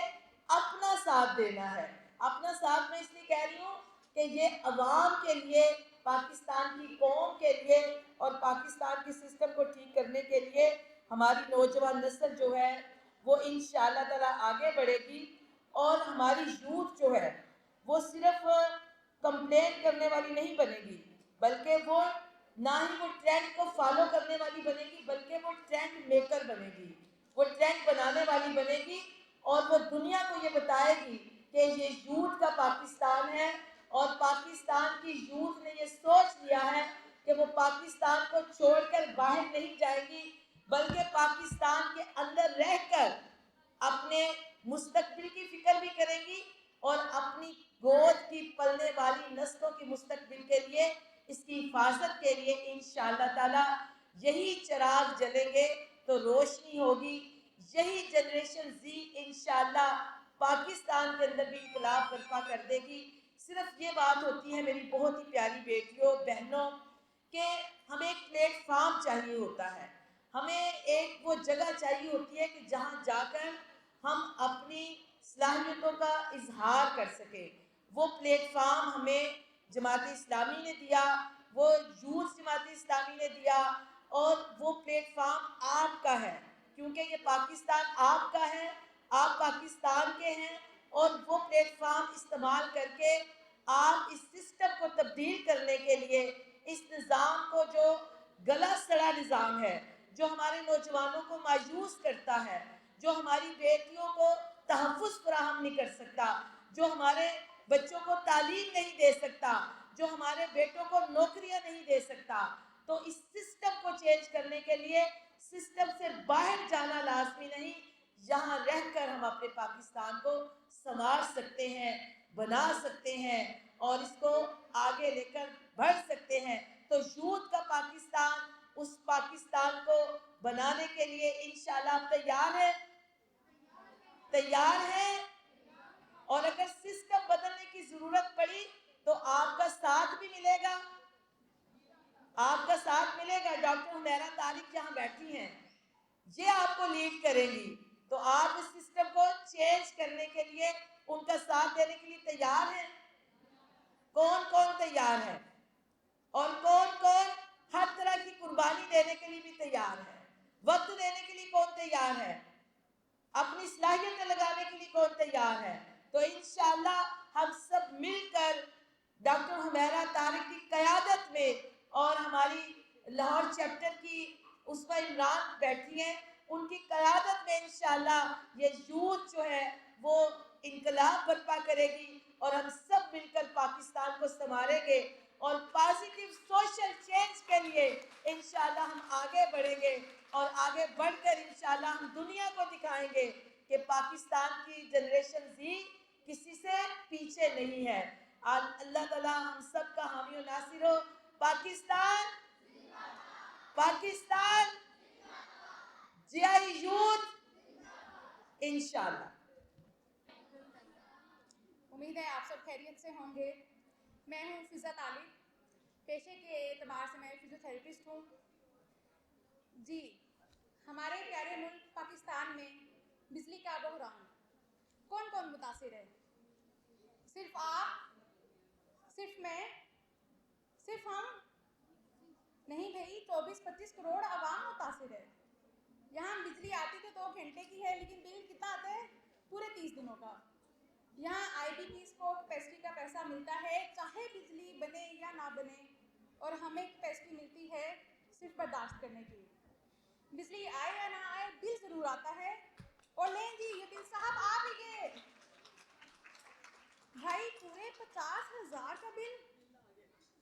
اپنا ساتھ دینا ہے۔ اپنا ساتھ میں اس لیے کہہ رہی ہوں کہ یہ عوام کے لیے، پاکستان کی قوم کے لیے، اور پاکستان کے سسٹم کو ٹھیک کرنے کے لیے ہماری نوجوان نسل جو ہے وہ انشاءاللہ تعالی آگے بڑھے گی، اور ہماری یوتھ جو ہے وہ صرف کمپلین کرنے والی نہیں بنے گی، بلکہ وہ نہ ہی وہ ٹرینڈ کو فالو کرنے والی بنے گی بلکہ وہ ٹرینڈ میکر بنے گی، وہ ٹرینڈ بنانے والی بنے گی، اور وہ دنیا کو یہ بتائے گی کہ یہ یوتھ کا پاکستان ہے، اور پاکستان کی یوتھ نے یہ سوچ لیا ہے کہ وہ پاکستان کو چھوڑ کر باہر نہیں جائے گی بلکہ پاکستان کے اندر رہ کر اپنے مستقبل کی فکر بھی کرے گی اور اپنی گود کی پلنے والی نسلوں کی مستقبل کے لیے، اس کی حفاظت کے لیے انشاءاللہ تعالی یہی چراغ جلیں گے تو روشنی ہوگی، یہی جنریشن زی انشاءاللہ پاکستان کے اندر بھی انقلاب برپا کر دے گی۔ صرف یہ بات ہوتی ہے میری بہت ہی پیاری بیٹیوں بہنوں کہ ہمیں ایک پلیٹ فارم چاہیے ہوتا ہے، ہمیں ایک وہ جگہ چاہیے ہوتی ہے کہ جہاں جا کر ہم اپنی صلاحیتوں کا اظہار کر سکیں۔ وہ پلیٹ فارم ہمیں جماعت اسلامی نے دیا، وہ یوتھ جماعت اسلامی نے دیا، اور وہ پلیٹ فارم آپ کا ہے کیونکہ یہ پاکستان آپ کا ہے، آپ پاکستان کے ہیں، اور وہ پلیٹ فارم استعمال کر کے آپ اس سسٹم کو تبدیل کرنے کے لیے، اس نظام کو جو گلا سڑا نظام ہے، جو ہمارے نوجوانوں کو مایوس کرتا ہے، جو ہماری بیٹیوں کو تحفظ فراہم نہیں کر سکتا، جو ہمارے بچوں کو تعلیم نہیں دے سکتا، جو ہمارے بیٹوں کو نوکریاں نہیں دے سکتا، تو اس سسٹم کو چینج کرنے کے لیے سسٹم سے باہر جانا لازمی نہیں، یہاں رہ کر ہم اپنے پاکستان کو سنوار سکتے ہیں، بنا سکتے ہیں، اور اس کو آگے لے کر بڑھ سکتے ہیں۔ تو یوتھ کا پاکستان، اس پاکستان کو بنانے کے لیے انشاءاللہ آپ تیار ہیں؟ تیار ہیں؟ اور اگر سسٹم بدلنے کی ضرورت پڑی تو آپ کا ساتھ بھی ملے گا، آپ کا ساتھ ملے گا۔ ڈاکٹر حمیرہ طارق یہاں بیٹھی ہیں، یہ آپ کو لیڈ کریں گی، تو آپ اس سسٹم کو چینج کرنے کے لیے ان کا ساتھ دینے کے لیے تیار ہیں؟ کون کون تیار ہے؟ اور کون کون ہر طرح کی قربانی دینے کے لیے بھی تیار ہے؟ وقت دینے کے لیے کون تیار ہے؟ اپنی صلاحیتیں لگانے کے لیے کون تیار ہے؟ تو انشاءاللہ ہم سب مل کر ڈاکٹر حمیرہ طارق کی قیادت میں، اور ہماری لاہور چیپٹر کی عثمہ عمران بیٹھی ہیں، ان کی قیادت میں انشاءاللہ یہ یوتھ جو ہے وہ انقلاب برپا کرے گی، اور ہم سب مل کر پاکستان کو سنواریں گے، اور پازیٹیو سوشل چینج کے لیے انشاءاللہ ہم آگے بڑھیں گے، اور آگے بڑھ کر انشاءاللہ ہم دنیا کو دکھائیں گے کہ پاکستان کی جنریشن زی کسی سے پیچھے نہیں ہے۔ اللہ تعالیٰ ہم سب کا حامی و ناصر ہو۔ پاکستان، پاکستان، جی یوتھ، انشاءاللہ۔ امید ہے آپ سب خیریت سے ہوں گے۔ میں ہوں فضا طالب، پیشے کے اعتبار سے میں فزیوتھراپسٹ ہوں۔ جی، ہمارے پیارے ملک پاکستان میں بجلی کا بحران، کون کون متاثر ہے؟ صرف آپ؟ صرف میں؟ صرف ہم؟ نہیں بھائی، 24-25 کروڑ عوام متاثر ہے۔ یہاں بجلی آتی تو 2 گھنٹے کی ہے، لیکن بل کتنا آتا ہے؟ پورے 30 دنوں کا۔ یہاں آئی بی پیز کو کیپیسٹی کا پیسہ ملتا ہے چاہے بجلی بنے یا نہ بنے، اور ہمیں کیپیسٹی ملتی ہے صرف برداشت کرنے کی۔ بجلی آئے یا نہ آئے، بل ضرور آتا ہے، اور لیں جی یہ بل صاحب آ بھی گئے بھائی، پورے 50,000 کا بل۔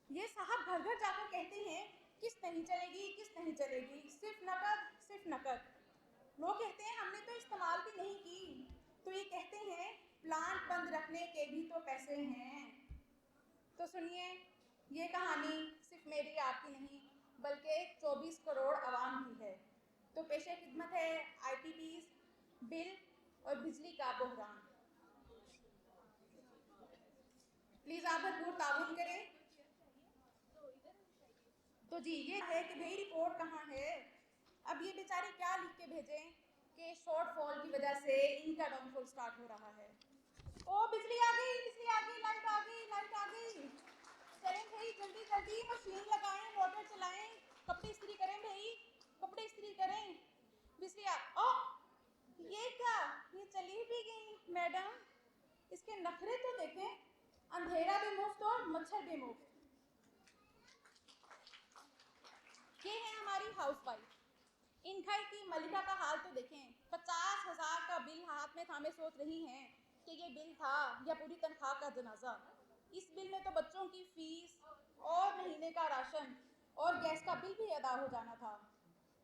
یہ صاحب گھر گھر جا کر کہتے ہیں قسط نہیں چلے گی، قسط نہیں چلے گی، صرف نقد، صرف نقد۔ لوگ کہتے ہیں ہم نے تو استعمال بھی نہیں کی، تو یہ کہتے ہیں پلانٹ بند رکھنے کے بھی تو پیسے ہیں۔ تو سنیے، یہ کہانی صرف میری آپ کی نہیں بلکہ 24 کروڑ عوام کی ہے۔ تو پیشے خدمت ہے آئی پی پیز، بل اور بجلی کا بحران۔ پلیز آپ بھرپور تعاون کریں۔ تو جی یہ ہے کہ بھئی رپورٹ کہاں ہے؟ اب یہ بیچارے کیا لکھ کے بھیجیں کہ شارٹ فال کی وجہ سے ان کا ڈاؤن فال سٹارٹ ہو رہا ہے۔ او بجلی آ گئی، بجلی آ گئی، لائٹ آ گئی، لائٹ آ گئی۔ چلیں بھائی جلدی جلدی مشین لگائیں، موٹر چلائیں، کپڑے استری کریں بھائی، کپڑے استری کریں۔ بجلی یہ کیا؟ یہ چلی بھی گئی میڈم، اس کے نخرے تو دیکھیں، اندھیرا بھی مفت اور مچھر بھی مفت۔ یہ ہے ہماری ہاؤس وائف. ان گھر کی ملکہ کا حال تو دیکھیں. 50,000 کا بل ہاتھ میں تھامے سوچ رہی ہیں کہ یہ بل تھا یا پوری تنخواہ کا جنازہ. اس بل میں تو بچوں کی فیس اور مہینے کا راشن اور گیس کا بل بھی ادا ہو جانا تھا.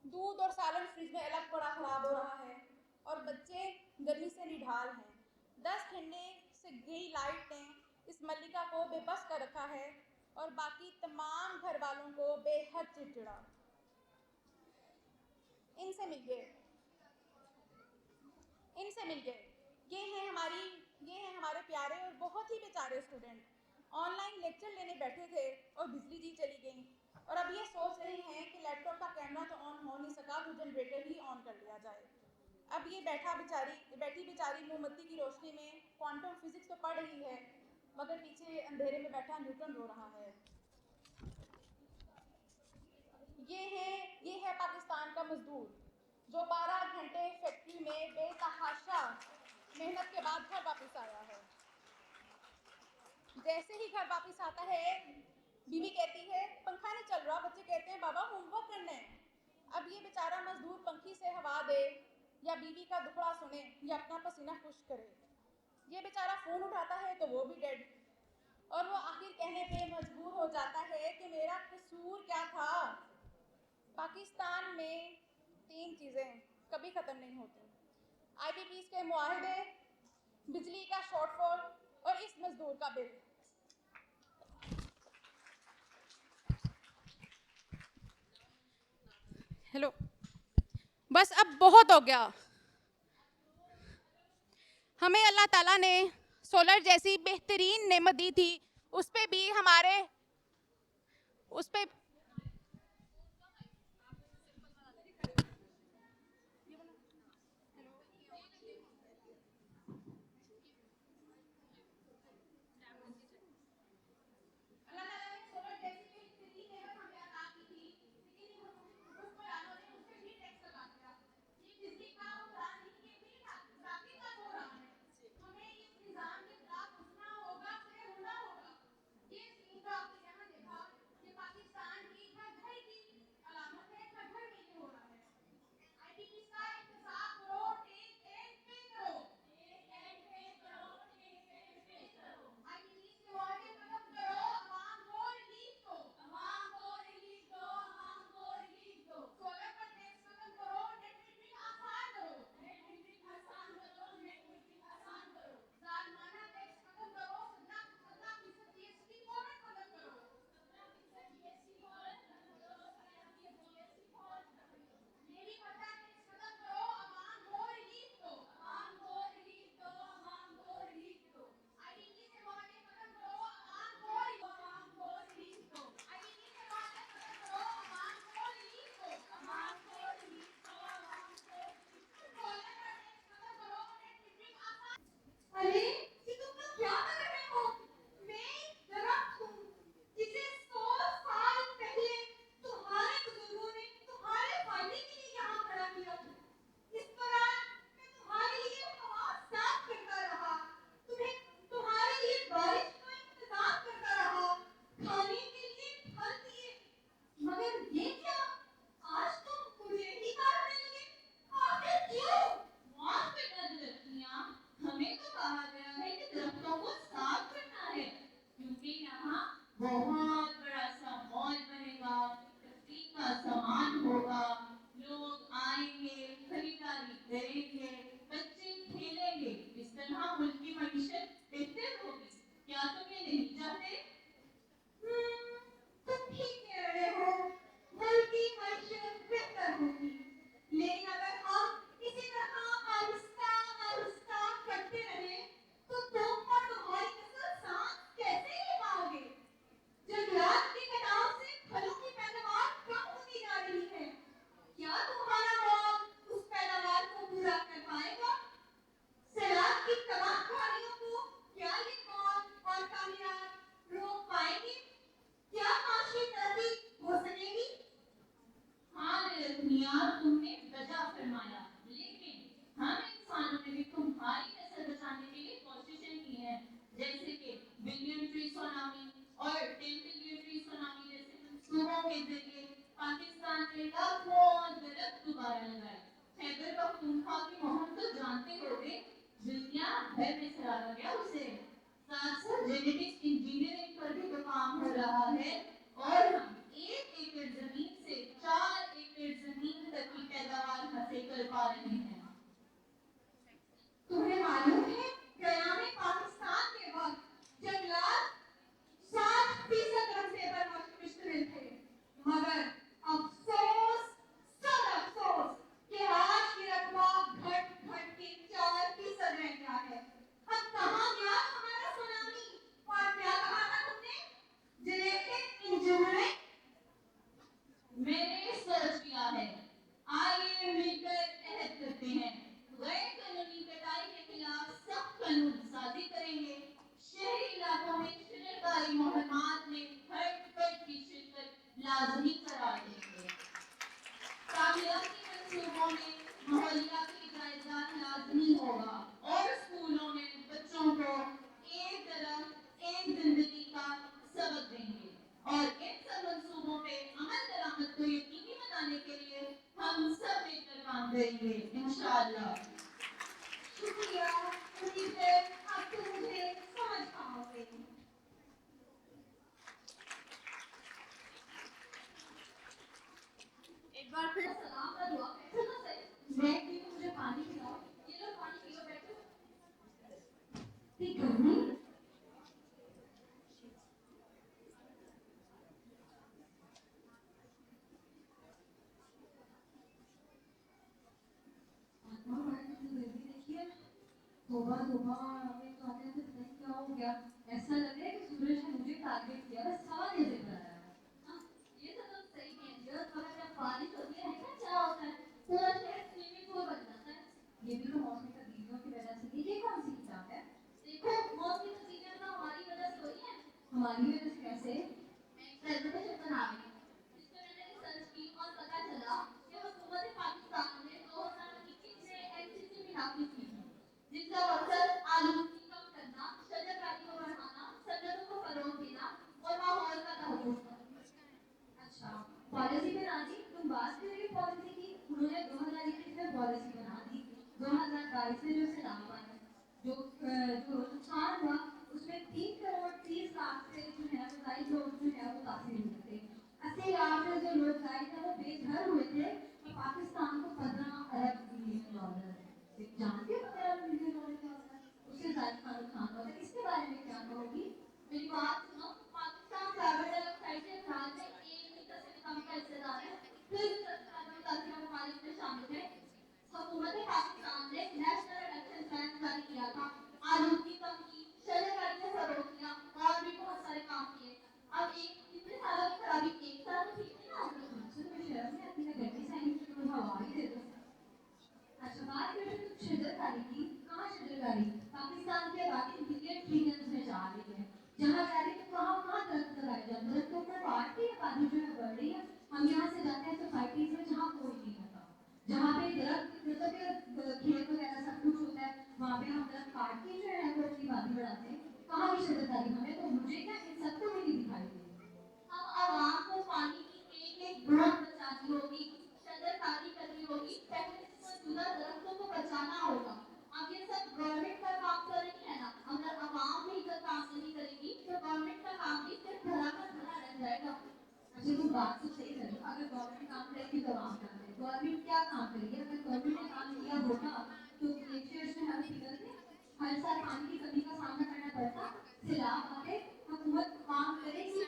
دودھ اور سالن فریج میں الگ پڑا خراب ہو رہا ہے اور بچے گرمی سے نڈھال ہیں. 10 گھنٹے سے گئی لائٹ نے اس ملکہ کو بے بس کر رکھا ہے اور باقی تمام گھر والوں کو بے حد چڑچڑا. ان سے مل گئے. یہ ہیں ہمارے پیارے اور بہت ہی بیچارے اسٹوڈنٹ. آن لائن لیکچر لینے بیٹھے تھے اور بجلی جی چلی گئی اور اب یہ سوچ رہے ہیں کہ لیپ ٹاپ کا کیمرہ تو آن ہو نہیں سکا تو جنریٹر ہی آن کر لیا جائے. اب یہ بیٹھی بیچاری موم بتی کی روشنی میں کوانٹم فزکس تو پڑھ رہی ہے مگر پیچھے اندھیرے میں بیٹھا نیوٹن رو رہا ہے. یہ ہے پاکستان کا مزدور جو 12 گھنٹے فیکٹری میں بے تحاشا محنت کے بعد گھر واپس آیا ہے. جیسے ہی گھر واپس آتا ہے بیوی کہتی ہے پنکھا نہیں چل رہا. بچے کہتے ہیں بابا ہوم ورک کرنا ہے. اب یہ بیچارہ مزدور پنکھی سے ہوا دے یا بیوی کا دکھڑا سنے یا اپنا پسینہ خشک کرے. یہ بیچارہ فون اٹھاتا ہے تو وہ بھی ڈیڈ اور وہ آخر کہنے پہ مجبور ہو جاتا ہے کہ میرا قصور کیا تھا. پاکستان میں 3 چیزیں کبھی ختم نہیں ہوتی: IPPs کے معاہدے, بجلی کا شارٹ فال اور اس مزدور کا بل. ہیلو بس اب بہت ہو گیا. ہمیں اللہ تعالیٰ نے سولر جیسی بہترین نعمت دی تھی, اس پہ بھی پاکستان گھر میں چلایا گیا اسے. ساتھ ساتھ جینیٹکس انجینئرنگ پر بھی تو کام ہو رہا ہے اور ہم 1 ایکڑ زمین سے 4 ایکڑ زمین تک کی پیداوار حاصل کر پا رہے ہیں. تمہیں معلوم ہے قیام پاکستان کے وقت جنگلات 60% رقبے پر مشتمل تھے، مگر افسوس سب افسوس کہ آج کی رقبہ گھٹ گھٹ کے 4% رہ گیا ہے. اب کہاں گیا ہمارا سونامی؟ اور کیا کہا تھا تم نے؟ Genetic engineering. میں نے سرچ کیا ہے. آئیے مل کر عہد کرتے ہیں غیر قانونی کٹائی کے خلاف سخت قانون سازی کریں گے. شہری علاقوں میں شجرکاری مہمات میں ہر فرد کی شرکت لازمی قرار دیں گے. تعمیراتی منصوبوں میں ماحولیاتی جائزہ لازمی ہوگا اور اسکولوں میں بچوں کو ایک درخت ایک زندگی کا سبق دیں گے. اور ان سب منصوبوں پہ عمل درآمد کو یقینی بنانے کے لیے ہم سب مل کر کام کریں گے انشاءاللہ. شکریہ. امید ہے اب تم مجھے سمجھ پاؤ گے. ایک بار پھر سلام کا دعا کیسے نہ صحیح. میں کہ مجھے پانی پلاؤ. یہ لو پانی پیو بیٹھو. گرمی توبہ توبہ ہمیں تو آتے تھے کیا ہو گیا. ایسا لگ رہا ہے کہ سورج نے مجھے ٹارگیٹ کیا بس ہوا کیسے کرایا. یہ تو تم صحیح کہتی ہو. تھوڑا جب بارش ہوتی ہے نا کیا ہوتا ہے پورا شہر سوئمنگ پول بن جاتا ہے. یہ بھی تو موسمی تبدیلیوں کی وجہ سے. یہ کون سی کتاب ہے؟ دیکھو موسمی تبدیلیاں تو ہماری وجہ سے ہوئی ہیں. ہماری وجہ سے کیسے؟ میں ایک پریزنٹیشن بنا رہی ہوں جس پہ میں نے ریسرچ کی اور پتہ چلا کہ حکومت پاکستان نے 2021 میں NCC بھی نافذ کی ہے جس کا مقصد آلودگی کم کرنا، شجرکاری کو بڑھانا، صنعتوں کو فروغ دینا اور ماحول کا تحفظ کرنا. اچھا پالیسی بنا دی. تم بات کریں گے پالیسی کی. انہوں نے 2021 میں پالیسی بنا دی. 2022 میں جو سیلاب آئے جو نقصان ہوا اس میں 3 کروڑ 30 لاکھ سے جو ہے وہ زائد لوگ جو ہے وہ متاثر ہوئے تھے. 80 لاکھ سے جو لوگ زائد تھے وہ بے گھر ہوئے تھے. اور پاکستان کو 15 ارب ملین ڈالر جانتے ہو 15 ملین ڈالر کیا ہوتا ہے؟ اس سے زائد کا نقصان ہوتا ہے. اس کے بارے میں کیا کہو گی؟ میری بات سنو. پاکستان کاربن ڈائی آکسائڈ کے اخراج میں 1% سے کم کا حصہ دار ہے. پھر متاثرہ ممالک میں شامل ہے. حکومت پاکستان نے نیشنل ایکشن پلان جاری کیا تھا. آلودگی کم کی، شجرکاری کو فروغ دیا اور بھی بہت سارے کام کیے. اب ایک کتنے سالوں کی خرابی ایک سال میں ٹھیک نہیں نہ ہوگی. تمہیں شرم نہیں آتی ہے گرمی سے آئی تھی ہوا ہی دے دو. اچھا بات کریں تو شجرکاری کی. کہاں شجرکاری؟ پاکستان کی آبادی ملین ٹریلینز میں جا رہی ہے. جہاں جا رہی ہے تو کہاں درخت لگائے جائیں. درختوں کو کاٹ کے آبادی جو ہے بڑھ رہی ہے. ہم یہاں سے جاتے ہیں سوسائٹیز میں جہاں کوئی نہیں ہوتا، جہاں پہ درخت مطلب کہ کھیت وغیرہ سب کچھ ہوتا ہے وہاں پہ ہم درخت کاٹ کے جو ہے وہ اپنی آبادی بڑھاتے ہیں. کہاں کی شجرکاری؟ ہمیں تو مجھے کیا ان سب کو نہیں دکھائی دے رہی. ہم عوام کو پانی کی ایک ایک بوند بچانی ہوگی، شجرکاری کرنی ہوگی، پہلے موجودہ درختوں کو بچانا ہوگا. اب یہ سب گورنمنٹ کا کام تو نہیں ہے نا. اگر عوام مل کر کام نہیں کرے گی تو گورنمنٹ کا کام بھی صرف بھرا کر بھرا رہ جائے گا. اچھا تم بات تو صحیح کرو. اگر گورنمنٹ کام کرے گی تو عوام کام کرے. گورنمنٹ کیا کام کرے گی؟ اگر گورنمنٹ نے کام کیا ہوگا تو گلیشیئرز جو ہے وہ پگھلتے، ہر سال پانی کی کمی کا سامنا کرنا پڑتا، سیلاب آتے. حکومت کام کرے گی.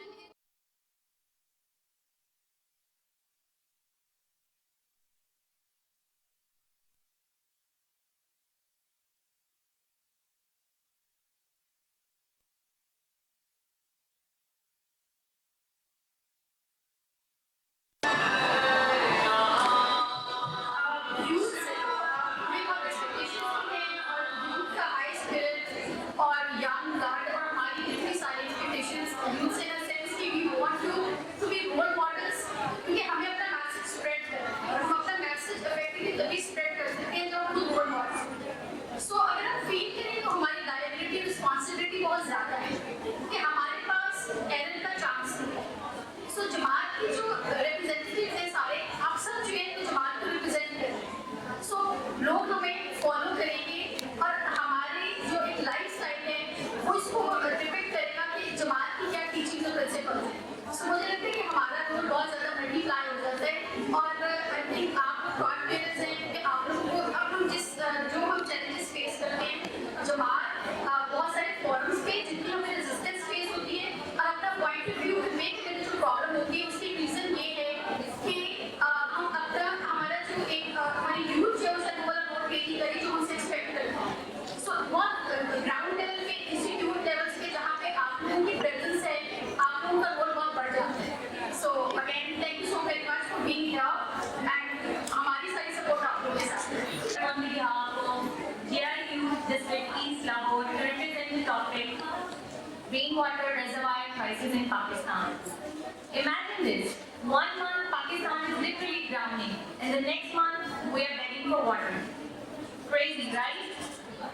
اور young blood Lahore to represent the topic Rainwater Reservoir Crisis in Pakistan. Imagine this, 1 month Pakistan is literally drowning and the next month we are begging for water. Crazy, right?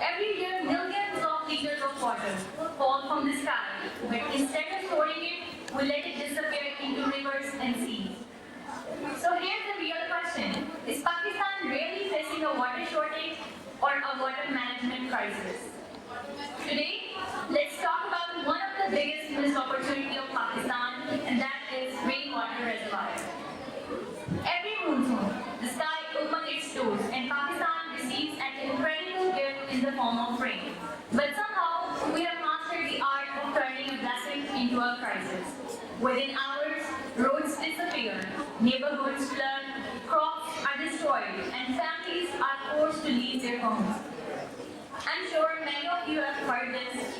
Every year millions of liters of water fall from the sky, but instead of storing it, we let it disappear into rivers and seas. So here's the real question. Is Pakistan really facing a water shortage or a water management crisis? Today, let's talk about one of the biggest missed opportunities of Pakistan, and that is rainwater reservoir. Every monsoon, the sky opens its doors and Pakistan receives an incredible gift in the form of rain. But somehow, we have mastered the art of turning a blessing into a crisis. Within hours, roads disappear, neighborhoods flood, crops are destroyed, and families are forced to leave their homes. I'm sure many of you have heard this.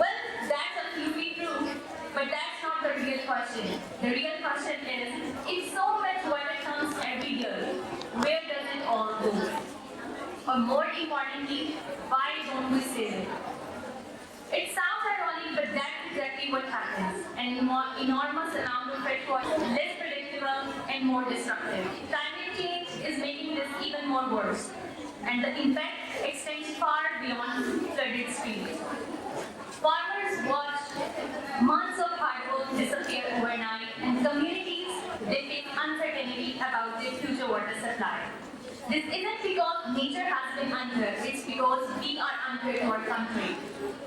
Well, that's absolutely true, but that's not the real question. The real question is, if so much water comes every year, where does it all go? Or more importantly, why don't we save it? It sounds ironic, but that's exactly what happens. An enormous amount of fresh water, less predictable and more destructive. Climate change is making this even more worse, and the impact extends far beyond flooded streets. Farmers watch months of hard work disappear overnight, and communities, they face uncertainty about their future water supply. This isn't because nature has been unfair, it's because we are unfair to our country.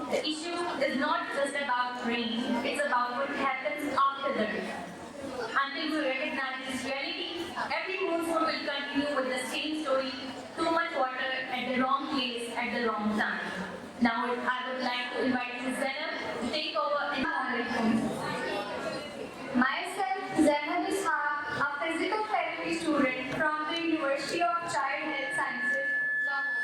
The issue is not just about rain, it's about what happens after the rain. Until we recognize this reality, every monsoon will continue with the same story, too much water at the wrong place at the wrong time. Now I would like to invite Ms. Zainab to take over and Myself, Zainab Ishaq, a physical therapy student from the University of Child Health Sciences, Lahore.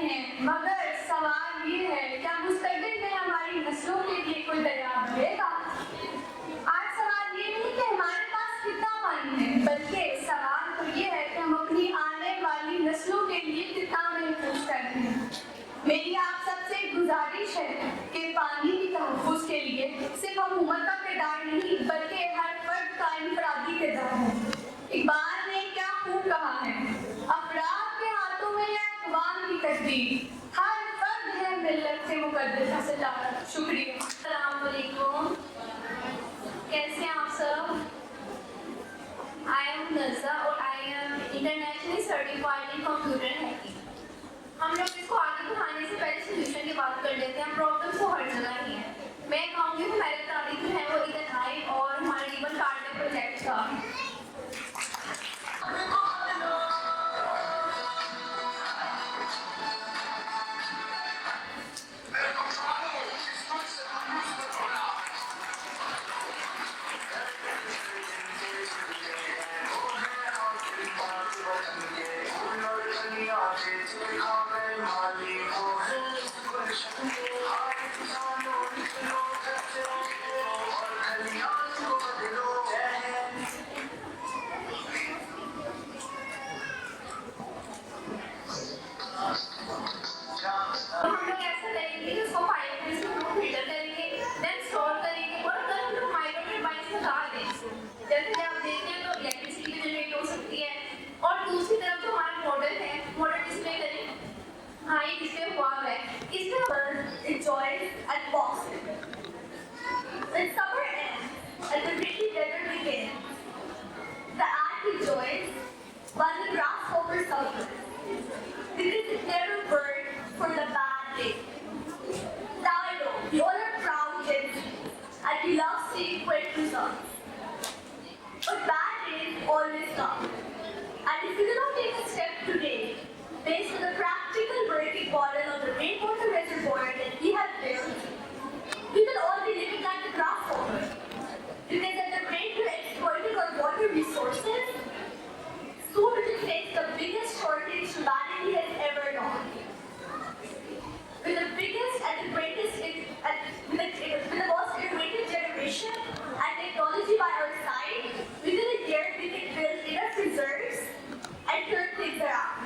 رہے ہیں، مگر سوال یہ ہے کیا مستقبل میں ہماری نسلوں کے لیے کوئی دریا بڑھے گا؟ آج سوال یہ نہیں کہ ہمارے پاس کتنا پانی ہے، بلکہ سوال تو یہ ہے کہ ہم اپنی آنے والی نسلوں کے لیے کتنا محفوظ کرتے ہیں۔ میری آپ سب سے گزارش ہے کہ پانی کی تحفظ کے لیے صرف حکومت کا کردار نہیں بلکہ ہر فرد کا انفرادی کردار ہے۔ اقبال نے کیا خوب کہا ہے، افراد کے ہاتھوں میں ہے اقوام کی تقدیر، ہر فرد ہے ملت سے مقدس۔ شکریہ۔ السلام علیکم، کیسے ہیں آپ سب؟ I am Nazza اور I am internationally certified in computer hacking۔ ہم لوگ اس کو آگے بڑھانے سے پہلے سولوشن کی بات کر لیتے ہیں، پرابلمس تو ہر جگہ ہی ہیں۔ میں کہوں گی ہماری تعریف جو ہے وہ ادھر آئی اور ہمارے ریبن کارڈ پروجیکٹ کا۔ ہم لوگ ایسا کریں گے کہ اس کو 5 منٹس میں فلٹر کریں گے، دین اسٹور کریں گے، اور اگر ہم لوگ مائکرو ٹربائنس لگا دیں، جیسے کہ آپ دیکھتے ہیں تو الیکٹریسٹی بھی جنریٹ ہو سکتی ہے۔ اور دوسری طرف جو ہمارا ماڈل ہے، ماڈل ڈسپلے کریں، ہاں یہ ڈسپلے ہوا ہوا ہے، اس میں enjoys at Boston. When summer ends and the rainy weather begins, the act rejoices while the grasshopper suffers, because it never burned for the bad day. Now I know you all are proud Gen Z, and you love seeing poetry songs. But bad days always come. And if you do not take a step today, based on the practical working model of the rainwater reservoir that we have built, we will all be living like the grasshopper. Because at the rate we're exploiting our water resources, soon we will face the biggest shortage humanity has ever known. With the biggest and the greatest, with the most innovative generation and technology by our side, within a year we can build enough reserves and turn things around.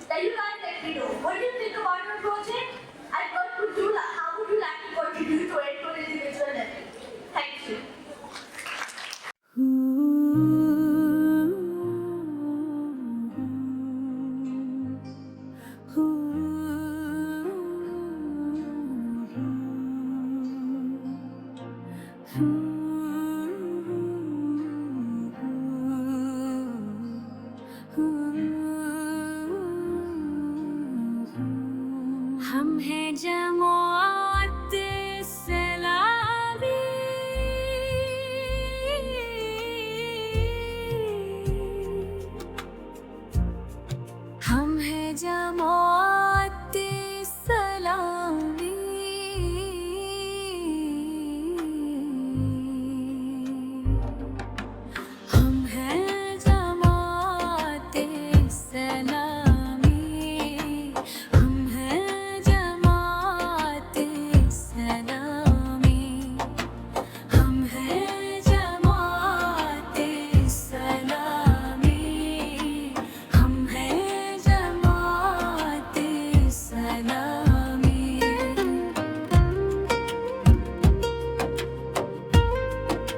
Now you guys let me know, what do you think about our project? And what would you like, how would you like to contribute to it on an individual level? Thank you. ہم ہیں جماعت اسلامی، ہم ہیں جماعت